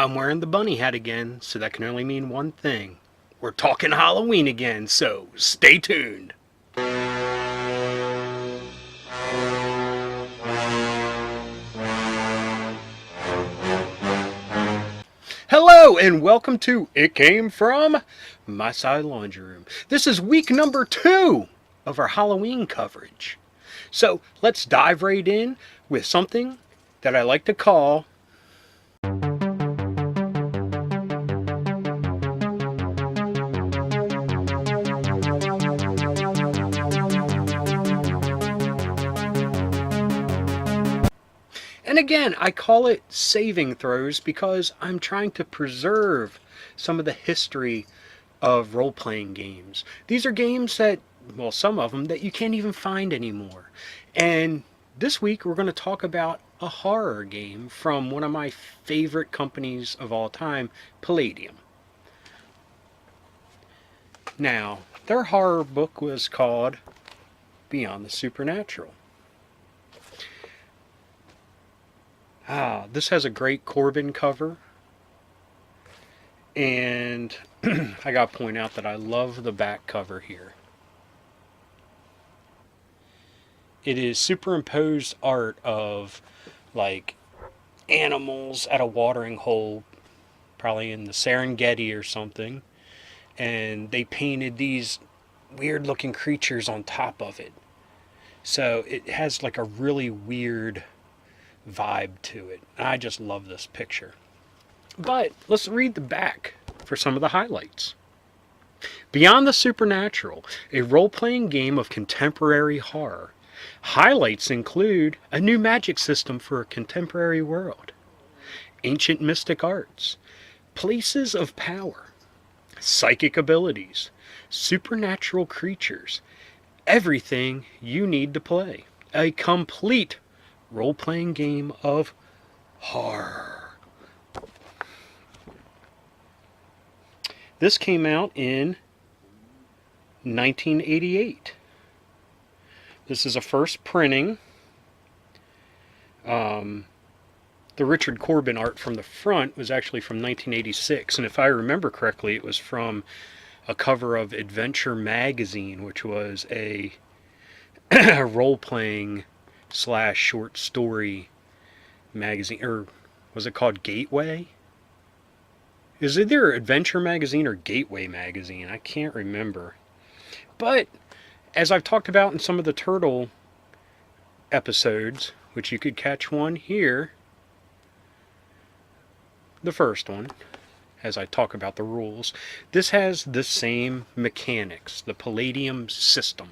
I'm wearing the bunny hat again, so that can only mean one thing. We're talking Halloween again, so stay tuned. Hello, and welcome to It Came From My Side Laundry Room. This is week number 2 of our Halloween coverage. So let's dive right in with something that I like to call And again, I call it saving throws because I'm trying to preserve some of the history of role-playing games. These are games that, well, some of them that you can't even find anymore. And this week we're going to talk about a horror game from one of my favorite companies of all time, Palladium. Now, their horror book was called Beyond the Supernatural. This has a great Corbin cover. And I gotta point out that I love the back cover here. It is superimposed art of like animals at a watering hole, probably in the Serengeti or something. And they painted these weird looking creatures on top of it. So it has like a really weird vibe to it. I just love this picture. But let's read the back for some of the highlights. Beyond the Supernatural, a role-playing game of contemporary horror. Highlights include a new magic system for a contemporary world, ancient mystic arts, places of power, psychic abilities, supernatural creatures, everything you need to play. A complete role-playing game of horror. This came out in 1988. This is a first printing. The Richard Corbin art from the front was actually from 1986, and if I remember correctly, it was from a cover of Adventure Magazine, which was a role-playing / short story magazine, or was it called Gateway? Is it either Adventure Magazine or Gateway Magazine? I can't remember. But as I've talked about in some of the Turtle episodes, which you could catch one here, the first one, as I talk about the rules, this has the same mechanics, the Palladium system.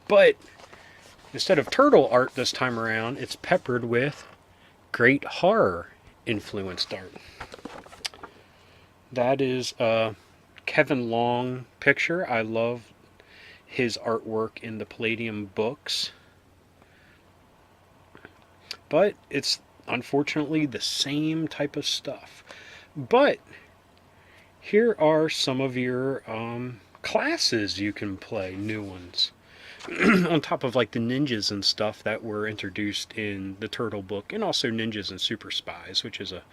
But instead of turtle art this time around, it's peppered with great horror influenced art. That is a Kevin Long picture. I love his artwork in the Palladium books. But it's unfortunately the same type of stuff. But here are some of your classes you can play, new ones. On top of like the ninjas and stuff that were introduced in the Turtle book, and also Ninjas and Super Spies, which is a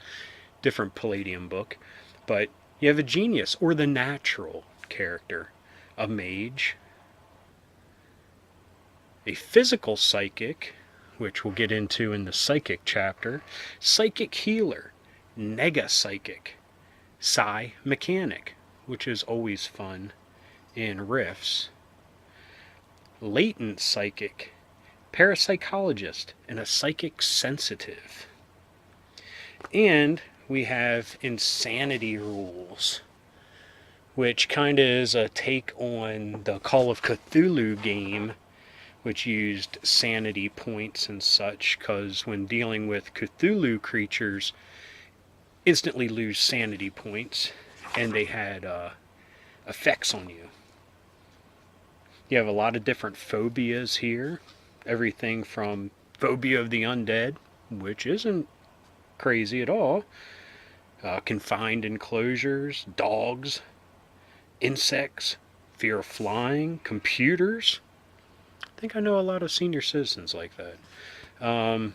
different Palladium book. But you have a genius, or the natural character, a mage, a physical psychic, which we'll get into in the psychic chapter, psychic healer, nega psychic, psi mechanic, which is always fun in riffs, latent psychic, parapsychologist, and a psychic sensitive. And we have insanity rules, which kind of is a take on the Call of Cthulhu game, which used sanity points and such, because when dealing with Cthulhu creatures, instantly lose sanity points, and they had effects on you. You have a lot of different phobias here. Everything from phobia of the undead, which isn't crazy at all, confined enclosures, dogs, insects, fear of flying, computers. I think I know a lot of senior citizens like that. Um,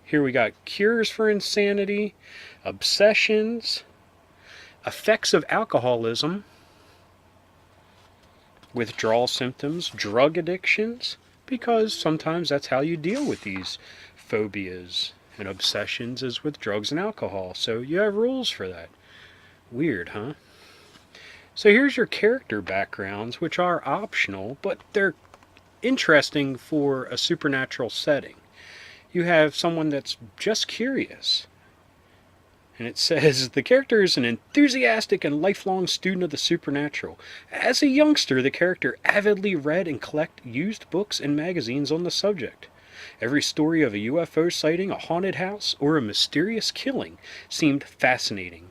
Here we got cures for insanity, obsessions, effects of alcoholism, withdrawal symptoms, drug addictions, because sometimes that's how you deal with these phobias and obsessions is with drugs and alcohol. So you have rules for that. Weird, huh? So here's your character backgrounds, which are optional, but they're interesting for a supernatural setting. You have someone that's just curious. And it says, the character is an enthusiastic and lifelong student of the supernatural. As a youngster, the character avidly read and collected used books and magazines on the subject. Every story of a UFO sighting, a haunted house, or a mysterious killing seemed fascinating.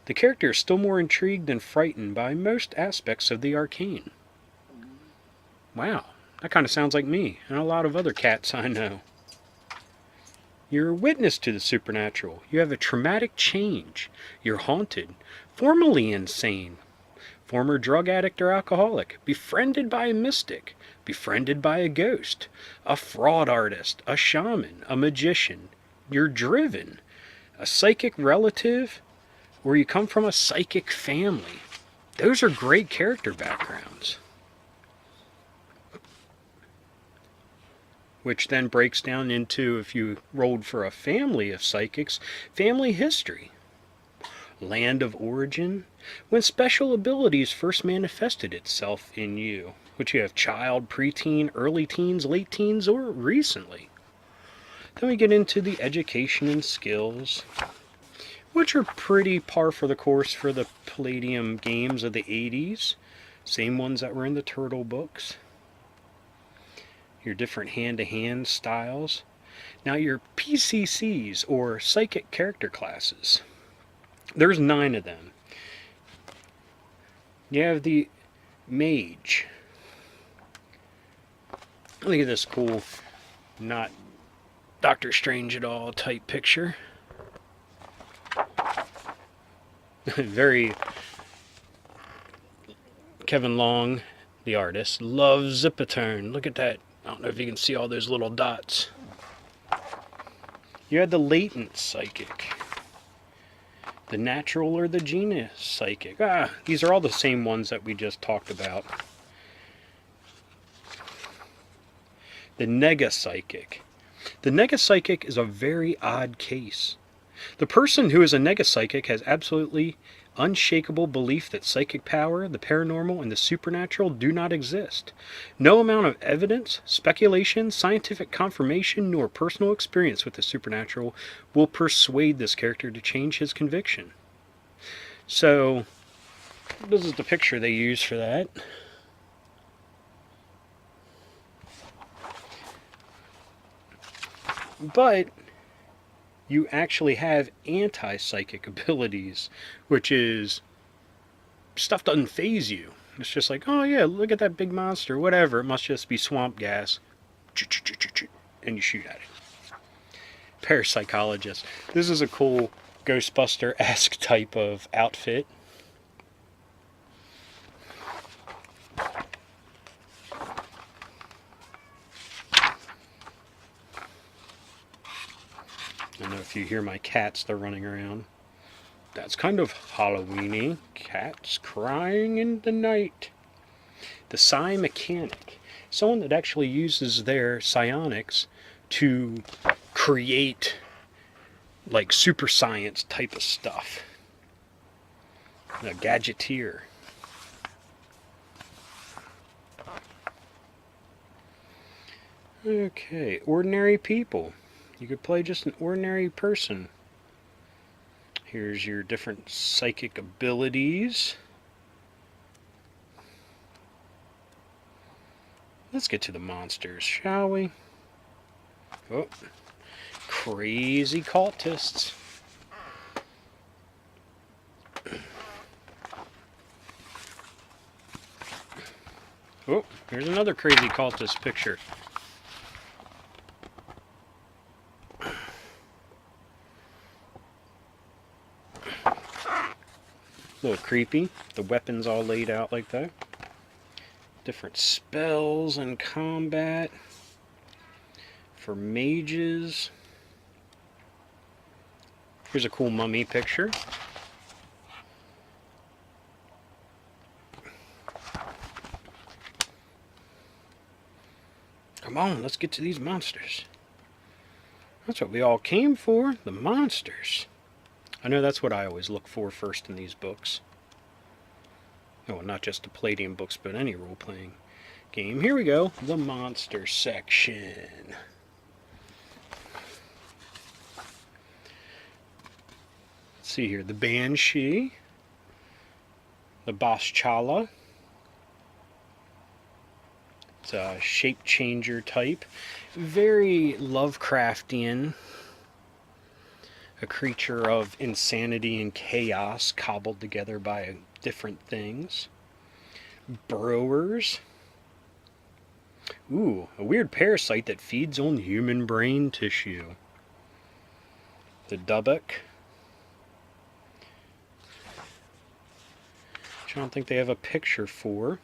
The character is still more intrigued and frightened by most aspects of the arcane. Wow, that kind of sounds like me and a lot of other cats I know. You're a witness to the supernatural. You have a traumatic change. You're haunted, formerly insane, former drug addict or alcoholic, befriended by a mystic, befriended by a ghost, a fraud artist, a shaman, a magician. You're driven, a psychic relative, or you come from a psychic family. Those are great character backgrounds. Which then breaks down into, if you rolled for a family of psychics, family history. Land of origin, when special abilities first manifested itself in you, which you have child, preteen, early teens, late teens, or recently. Then we get into the education and skills, which are pretty par for the course for the Palladium games of the 80s. Same ones that were in the Turtle books. Your different hand-to-hand styles. Now your PCCs, or psychic character classes. There's 9 of them. You have the mage. Look at this cool, not Doctor Strange at all type picture. Very Kevin Long, the artist, loves Zipaturn. Look at that. I don't know if you can see all those little dots. You had the latent psychic, the natural or the genius psychic. These are all the same ones that we just talked about. The nega psychic. The nega psychic is a very odd case. The person who is a nega psychic has absolutely unshakable belief that psychic power, the paranormal, and the supernatural do not exist. No amount of evidence, speculation, scientific confirmation, nor personal experience with the supernatural will persuade this character to change his conviction. So, this is the picture they use for that. But you actually have anti-psychic abilities, which is stuff doesn't faze you. It's just like, oh yeah, look at that big monster, whatever. It must just be swamp gas. And you shoot at it. Parapsychologist. This is a cool Ghostbuster-esque type of outfit. I don't know if you hear my cats, they're running around. That's kind of Halloween-y. Cats crying in the night. The psi mechanic. Someone that actually uses their psionics to create like super science type of stuff. A gadgeteer. Okay, ordinary people. You could play just an ordinary person. Here's your different psychic abilities. Let's get to the monsters, shall we? Oh, crazy cultists. Oh, here's another crazy cultist picture. A little creepy. The weapons all laid out like that. Different spells and combat. For mages, here's a cool mummy picture. Come on, let's get to these monsters. That's what we all came for, the monsters. I know that's what I always look for first in these books. Oh, not just the Palladium books, but any role-playing game. Here we go, the monster section. Let's see here, the Banshee, the Boschala. It's a shape changer type. Very Lovecraftian. A creature of insanity and chaos cobbled together by different things. Burrowers. Ooh, a weird parasite that feeds on human brain tissue. The Dubbock. Which I don't think they have a picture for.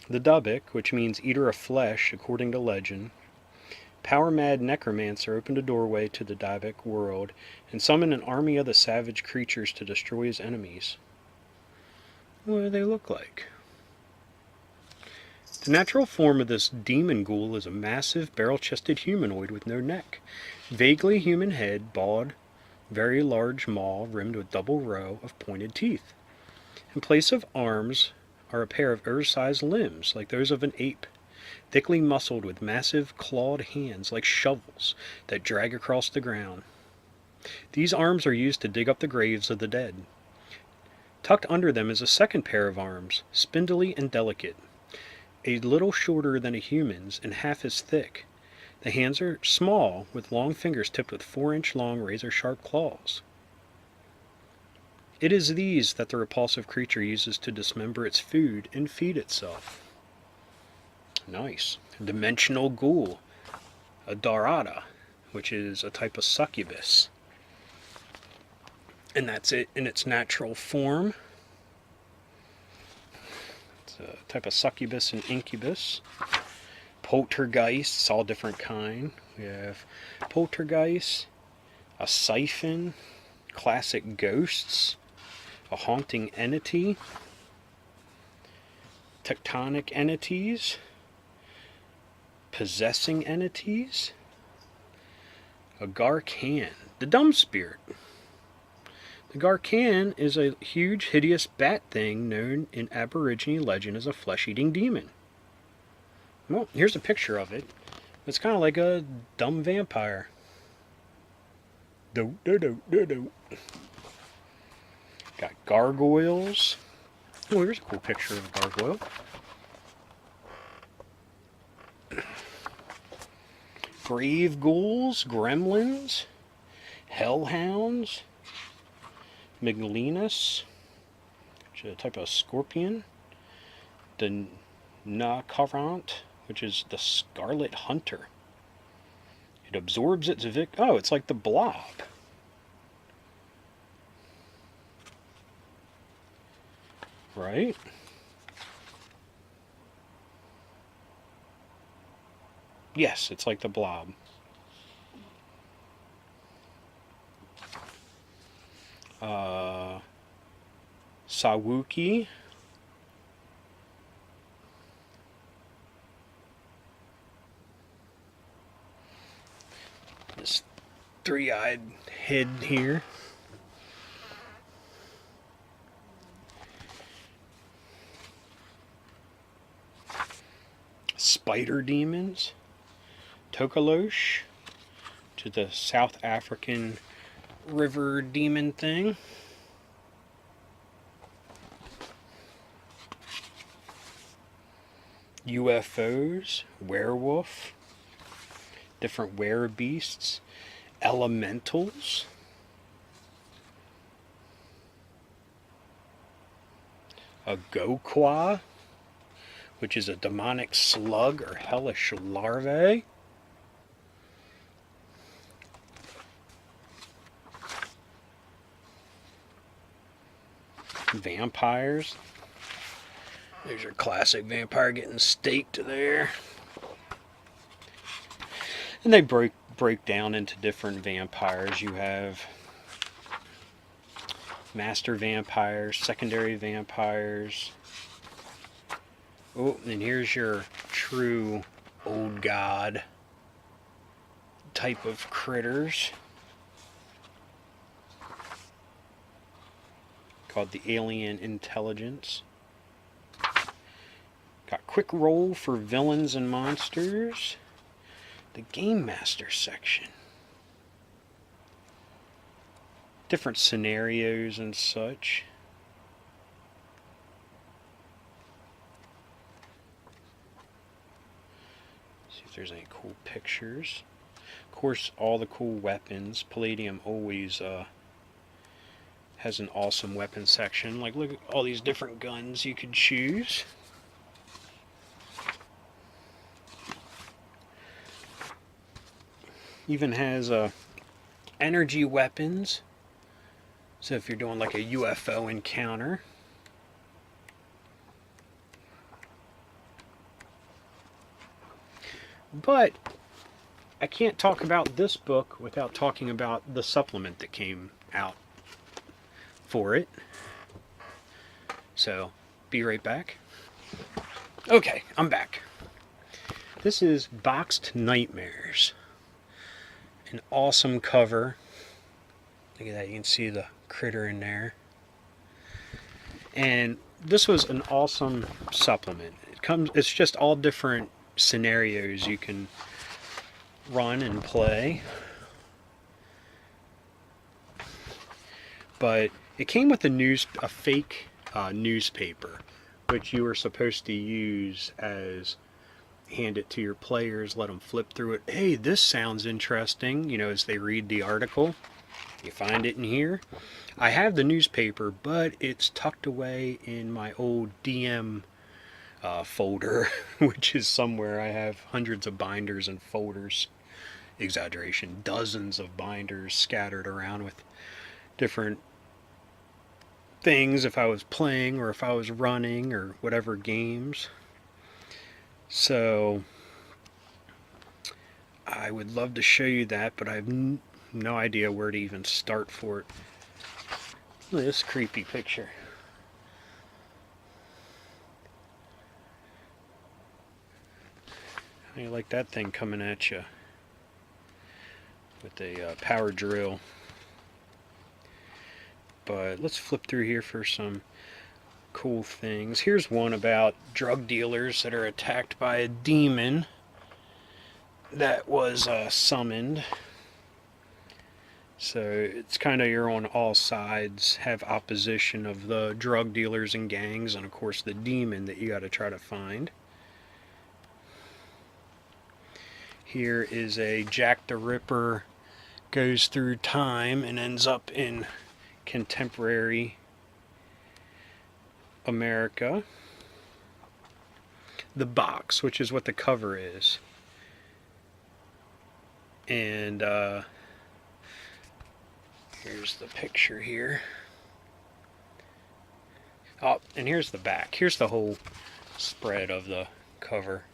The Dubbock, which means eater of flesh, according to legend. Power-mad necromancer opened a doorway to the Dubbock world and summoned an army of the savage creatures to destroy his enemies. What do they look like? The natural form of this demon ghoul is a massive, barrel-chested humanoid with no neck. Vaguely human head, bald, very large maw rimmed with double row of pointed teeth. In place of arms are a pair of ear-sized limbs, like those of an ape, thickly muscled with massive clawed hands like shovels that drag across the ground. These arms are used to dig up the graves of the dead. Tucked under them is a second pair of arms, spindly and delicate, a little shorter than a human's and half as thick. The hands are small, with long fingers tipped with 4-inch-long razor-sharp claws. It is these that the repulsive creature uses to dismember its food and feed itself. Nice. Dimensional ghoul. A Darada, which is a type of succubus. And that's it in its natural form. It's a type of succubus and incubus. Poltergeists, all different kind. We have poltergeist, a siphon, classic ghosts, a haunting entity, tectonic entities, possessing entities, a Garcan, the dumb spirit. The Garcan is a huge, hideous bat thing known in Aborigine legend as a flesh-eating demon. Well, here's a picture of it. It's kind of like a dumb vampire. Do. Got gargoyles. Oh, here's a cool picture of a gargoyle. Grave ghouls, gremlins, hellhounds, Miglinus, which is a type of scorpion, the Nakarant, which is the Scarlet Hunter. It absorbs its oh, it's like the Blob. Right? Yes, it's like the Blob. Sawuki. This three-eyed head here. Spider demons. Tokalosh, to the South African river demon thing. UFOs, werewolf, different werebeasts, elementals, a Gokwa, which is a demonic slug or hellish larvae. Vampires. There's your classic vampire getting staked there. And they break down into different vampires. You have master vampires, secondary vampires. Oh, and here's your true old god type of critters, called the alien intelligence. Got quick roll for villains and monsters. The game master section. Different scenarios and such. See if there's any cool pictures. Of course, all the cool weapons. Palladium always has an awesome weapon section. Like, look at all these different guns you could choose. Even has energy weapons. So if you're doing like a UFO encounter. But I can't talk about this book without talking about the supplement that came out for it. So, be right back. Okay, I'm back. This is Boxed Nightmares. An awesome cover. Look at that, you can see the critter in there. And this was an awesome supplement. It's just all different scenarios you can run and play. But it came with a fake newspaper, which you were supposed to use as hand it to your players, let them flip through it. Hey, this sounds interesting, you know, as they read the article. You find it in here. I have the newspaper, but it's tucked away in my old DM folder, which is somewhere. I have hundreds of binders and folders. Exaggeration, dozens of binders scattered around with different things if I was playing or if I was running or whatever games. So I would love to show you that, but I have no idea where to even start for it. Look at this creepy picture. How do you like that thing coming at you with a power drill? But let's flip through here for some cool things. Here's one about drug dealers that are attacked by a demon that was summoned. So it's kind of you're on all sides, have opposition of the drug dealers and gangs, and of course the demon that you got to try to find. Here is a Jack the Ripper goes through time and ends up in contemporary America. The box, which is what the cover is. And here's the picture here. Oh, and here's the back. Here's the whole spread of the cover.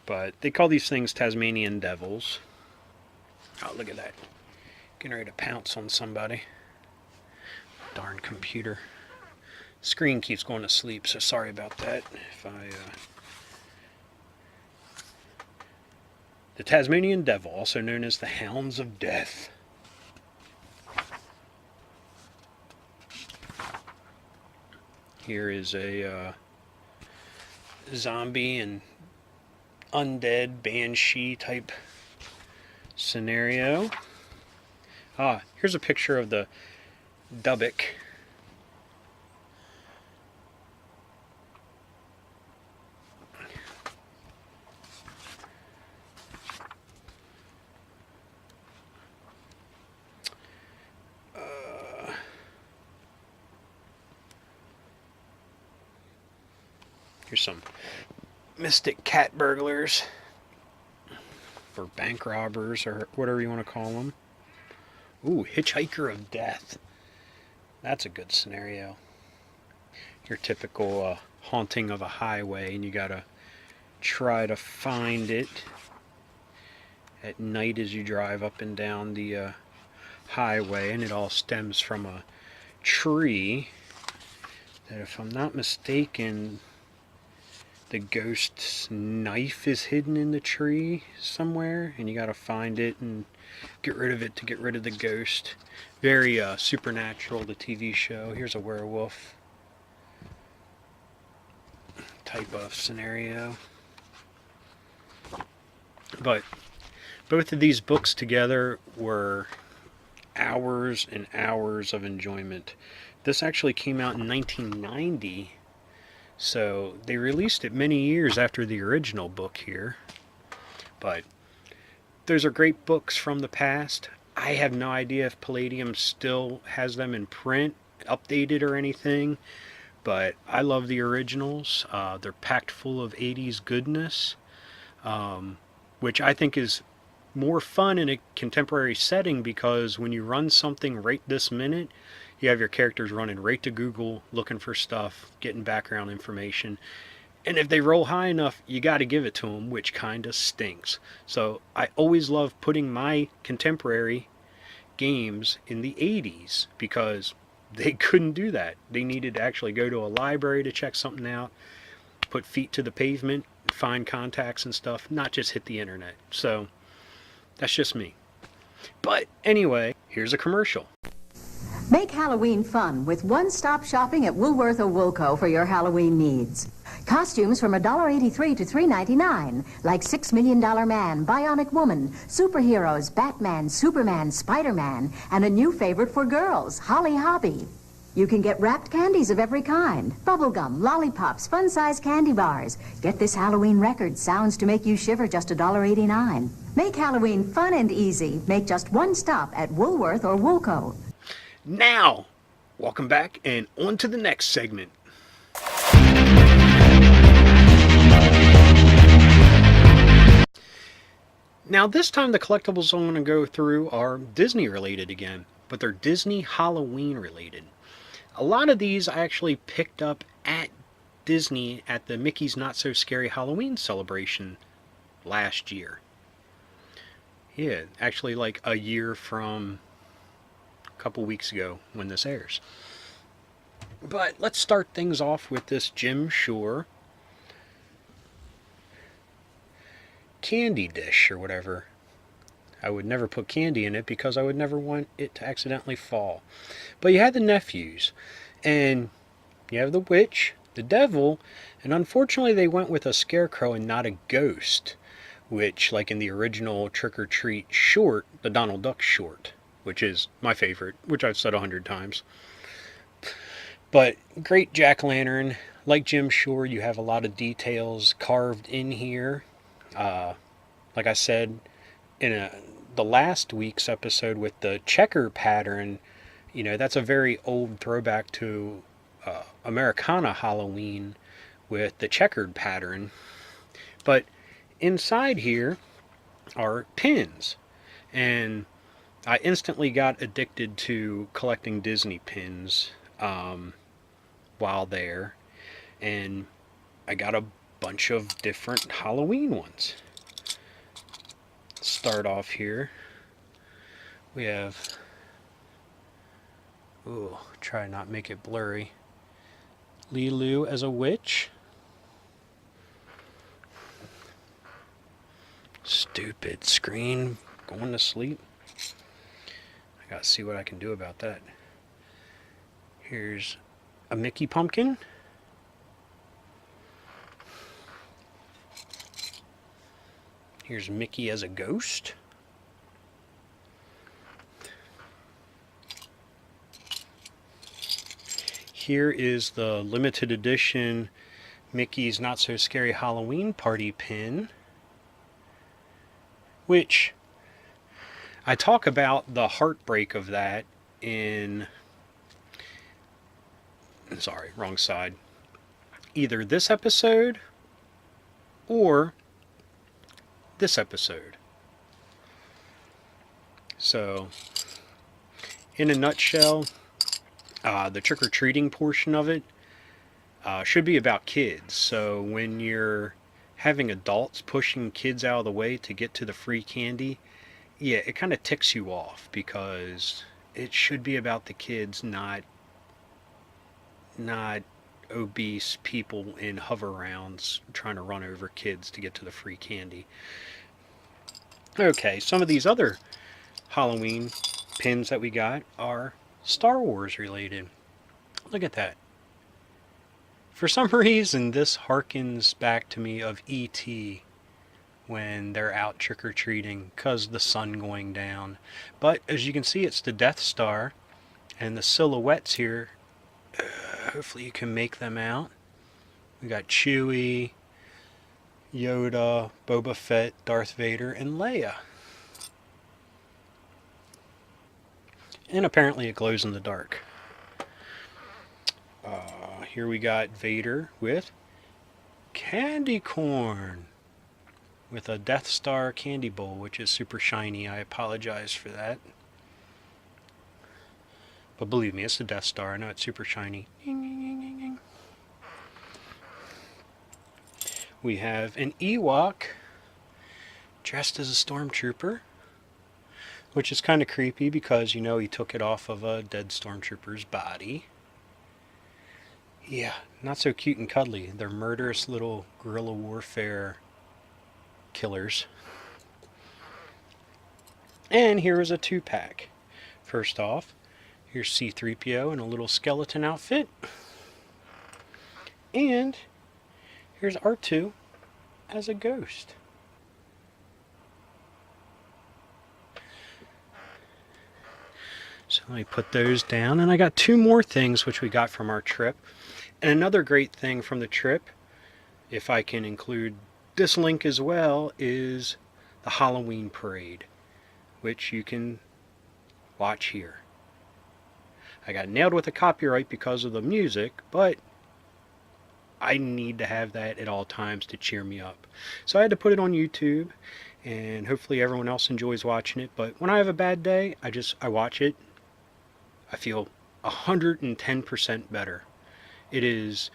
But they call these things Tasmanian devils. Oh, look at that. Getting ready to pounce on somebody. Darn computer. Screen keeps going to sleep, so sorry about that. If the Tasmanian devil, also known as the Hounds of Death. Here is a zombie and undead banshee type scenario. Ah, here's a picture of the Dubbock. Here's some mystic cat burglars, or bank robbers, or whatever you want to call them. Ooh, Hitchhiker of Death. That's a good scenario. Your typical haunting of a highway, and you gotta try to find it at night as you drive up and down the highway, and it all stems from a tree that, if I'm not mistaken, the ghost's knife is hidden in the tree somewhere, and you gotta find it and get rid of it to get rid of the ghost. Very Supernatural, the TV show. Here's a werewolf type of scenario. But both of these books together were hours and hours of enjoyment. This actually came out in 1990, so they released it many years after the original book here. But those are great books from the past. I have no idea if Palladium still has them in print, updated or anything, but I love the originals. They're packed full of 80s goodness, which I think is more fun in a contemporary setting, because when you run something right this minute, you have your characters running right to Google, looking for stuff, getting background information. And if they roll high enough, you got to give it to them, which kind of stinks. So I always love putting my contemporary games in the 80s, because they couldn't do that. They needed to actually go to a library to check something out, put feet to the pavement, find contacts and stuff, not just hit the internet. So that's just me. But anyway, here's a commercial. Make Halloween fun with one-stop shopping at Woolworth or Woolco for your Halloween needs. Costumes from $1.83 to $3.99, like $6 Million Man, Bionic Woman, superheroes, Batman, Superman, Spider-Man, and a new favorite for girls, Holly Hobby. You can get wrapped candies of every kind, bubblegum, lollipops, fun-sized candy bars. Get this Halloween record, Sounds to Make You Shiver, just $1.89. Make Halloween fun and easy. Make just one stop at Woolworth or Woolco. Now, welcome back and on to the next segment. Now this time the collectibles I'm going to go through are Disney related again, but they're Disney Halloween related. A lot of these I actually picked up at Disney at the Mickey's Not So Scary Halloween celebration last year. Yeah, actually like a year from a couple weeks ago when this airs. But let's start things off with this Jim Shore candy dish or whatever. I would never put candy in it because I would never want it to accidentally fall. But you had the nephews, and you have the witch, the devil, and unfortunately they went with a scarecrow and not a ghost, which, like in the original Trick or Treat short, the Donald Duck short, which is my favorite, which I've said 100 times. But great jack-o'-lantern. Like Jim Shore, you have a lot of details carved in here. Like I said in the last week's episode with the checker pattern, you know, that's a very old throwback to Americana Halloween with the checkered pattern. But inside here are pins, and I instantly got addicted to collecting Disney pins while there, and I got a bunch of different Halloween ones. Start off here. We have, try not make it blurry, Lilu as a witch. Stupid screen going to sleep. I gotta see what I can do about that. Here's a Mickey pumpkin. Here's Mickey as a ghost. Here is the limited edition Mickey's Not So Scary Halloween Party pin, which I talk about the heartbreak of that in, sorry, wrong side, either this episode or this episode. So, in a nutshell, The trick-or-treating portion of it should be about kids. So when you're having adults pushing kids out of the way to get to the free candy, yeah, it kind of ticks you off because it should be about the kids, not obese people in hover rounds trying to run over kids to get to the free candy. Okay, some of these other Halloween pins that we got are Star Wars related. Look at that. For some reason, this harkens back to me of E.T. when they're out trick-or-treating because the sun going down. But as you can see, it's the Death Star, and the silhouettes here, hopefully you can make them out. We got Chewie, Yoda, Boba Fett, Darth Vader, and Leia. And apparently it glows in the dark. Here we got Vader with candy corn with a Death Star candy bowl, which is super shiny. I apologize for that. But believe me, it's the Death Star. I know it's super shiny. We have an Ewok dressed as a stormtrooper, which is kind of creepy because, you know, he took it off of a dead stormtrooper's body. Yeah, not so cute and cuddly. They're murderous little guerrilla warfare killers. And here is a 2-pack. First off, here's C-3PO in a little skeleton outfit. And here's R2 as a ghost. So let me put those down. And I got 2 more things which we got from our trip. And another great thing from the trip, if I can include this link as well, is the Halloween parade, which you can watch here. I got nailed with the copyright because of the music, but I need to have that at all times to cheer me up. So I had to put it on YouTube, and hopefully everyone else enjoys watching it. But when I have a bad day, I watch it. I feel 110% better. It is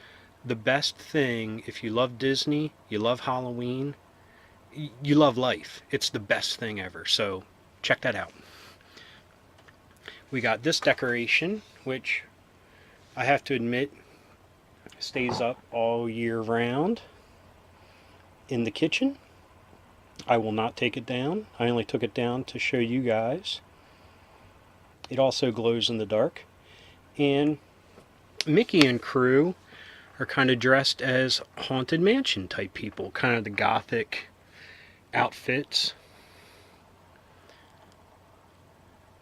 the best thing. If you love Disney, you love Halloween, you love life. It's the best thing ever. So check that out. We got this decoration, which I have to admit stays up all year round in the kitchen. I will not take it down. I only took it down to show you guys. It also glows in the dark. And Mickey and crew are kind of dressed as Haunted Mansion type people, kind of the gothic outfits.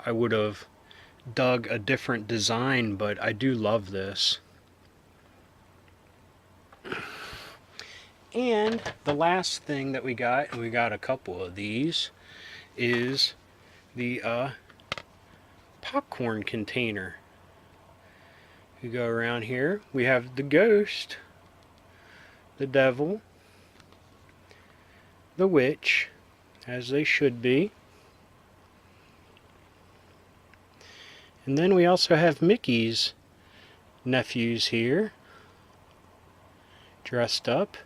I would have dug a different design, but I do love this. And the last thing that we got, and we got a couple of these, is the popcorn container. You go around here, we have the ghost, the devil, the witch, as they should be. And then we also have Mickey's nephews here, dressed up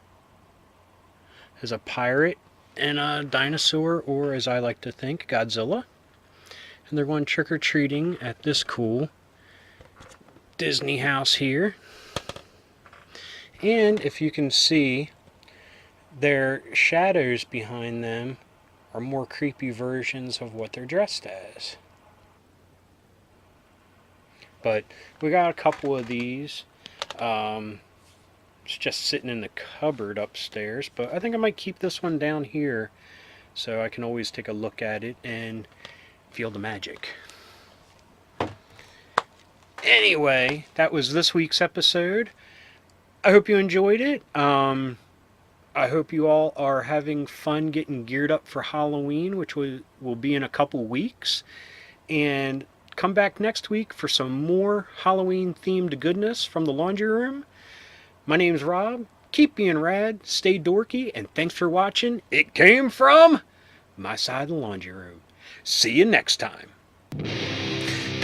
as a pirate and a dinosaur, or as I like to think, Godzilla. And they're going trick-or-treating at this cool Disney house here. And if you can see, their shadows behind them are more creepy versions of what they're dressed as. But we got a couple of these. It's just sitting in the cupboard upstairs, but I think I might keep this one down here so I can always take a look at it and feel the magic. Anyway, that was this week's episode. I hope you enjoyed it. I hope you all are having fun getting geared up for Halloween, which will be in a couple weeks. And come back next week for some more Halloween-themed goodness from the laundry room. My name's Rob. Keep being rad, stay dorky, and thanks for watching. It came from my side of the laundry room. See you next time.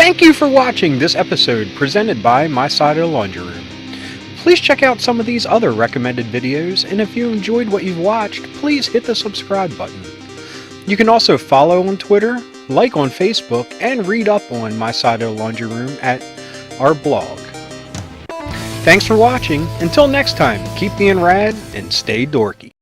Thank you for watching this episode presented by My Side of the Laundry Room. Please check out some of these other recommended videos, and if you enjoyed what you've watched, please hit the subscribe button. You can also follow on Twitter, like on Facebook, and read up on My Side of the Laundry Room at our blog. Thanks for watching. Until next time, keep being rad and stay dorky.